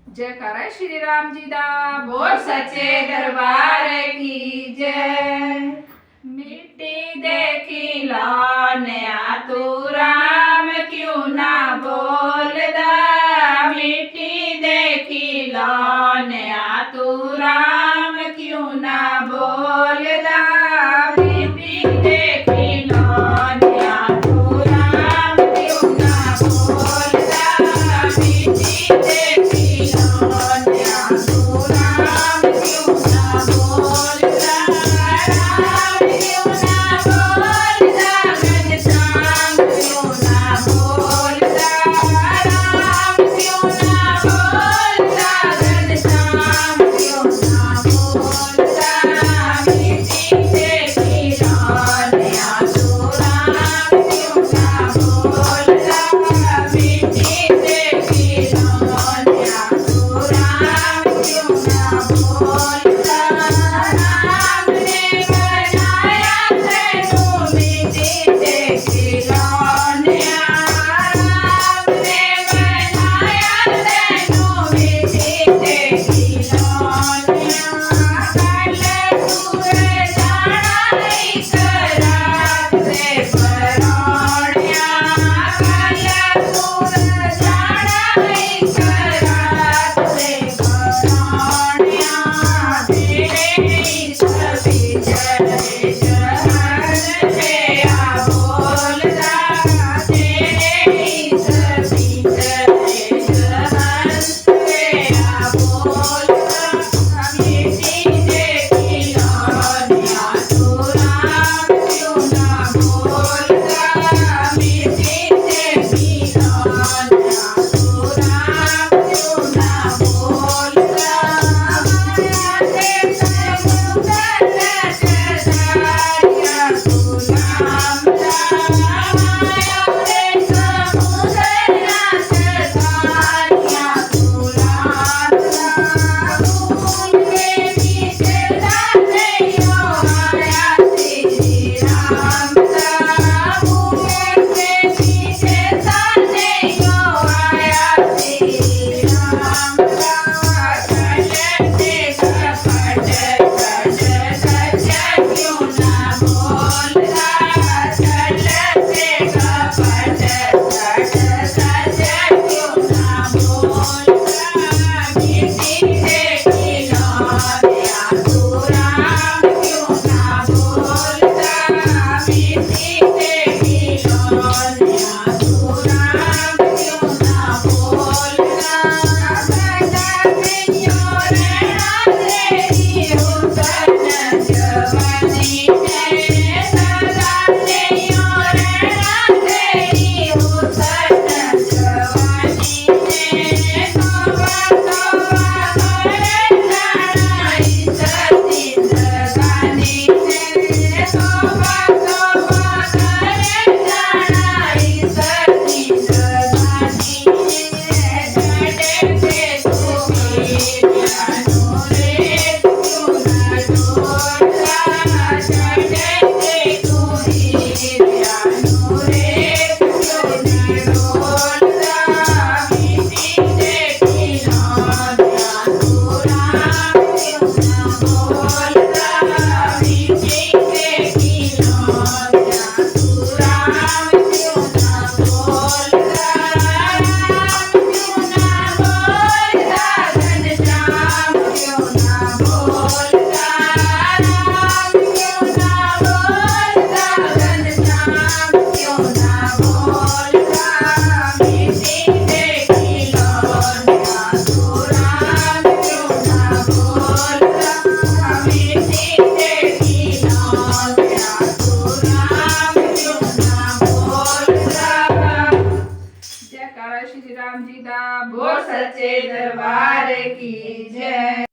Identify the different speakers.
Speaker 1: जयकारा श्री राम जी दा
Speaker 2: बोल सच्चे दरबार की जय।
Speaker 1: मिट्टी
Speaker 2: देखी लौन्या तू राम क्यों ना बोलदा। मिट्टी देखी लौन्या तू राम क्यों ना बोलदा। मिट्टी देखी लौन्या तू राम क्यों ना बोलदा। मिट्टी देखी लौन्या तू राम क्यों ना बोलदा। राम क्यों ना बोलदा। घनश्याम क्यों ना बोलदा। राम क्यों ना बोलदा। घनश्याम क्यों ना बोलदा। मिट्टी देखी लौन्या तू राम क्यों ना बोलदा। मिट्टी देखी लौन्या तू राम क्यों ना बोलदा। राम ने बनाया तैनू मिट्टी देखी लौन्या। राम ने बनाया तैनू मिट्टी देखी लौन्या। कल सूरज जाना एक रात से परोणिया। कल सूरज जाना एक रात से परोणिया। तेरे सभी जय जहर से आ बोलदा। तेरे सभी जय जहर से आ बोलदा। मिट्टी देखी लौन्या तू राम क्यों ना बोलदा। मिट्टी देखी लौन्या तू राम क्यों ना बोलदा। माया के समुंदर सदारिया तू नाम दा। माया के समुंदर सदारिया तू नाम दा। फूल के पीछे नहीं आया श्री राम दा। फूल के पीछे नहीं आया श्री राम दा। चलते कपट सच सच क्यों ना बोलदा। चलते कपट सच सच क्यों ना बोलदा। मिट्टी देखी लौन्या तू राम क्यों ना बोलदा। मिट्टी देखी लौन्या तू राम क्यों ना बोलदा। सदा नहीं रहना तेरी हुस्न जवानी है। सदा नहीं रहना तेरी हुस्न जवानी है। तौबा तौबा करे जाना इस जिंदगानी है। तौबा तौबा करे जाना इस जिंदगानी है। डरते तू मेरा नूरे क्यों ना डोलदा। डरते तू मेरा नूरे क्यों ना डोलदा। मिट्टी देखी लौन्या तू राम क्यों ना बोलदा। मिट्टी देखी लौन्या तू राम क्यों ना बोलदा। राम क्यों ना बोलदा। घनश्याम क्यों ना बोलदा। राम क्यों ना बोलदा। घनश्याम क्यों ना बोलदा। मिट्टी देखी लौन्या तू राम क्यों ना बोलदा। मिट्टी देखी लौन्या तू राम क्यों ना बोलदा।
Speaker 1: जयकारा श्री राम जी दा
Speaker 2: बोल सच्चे दरबार की जय।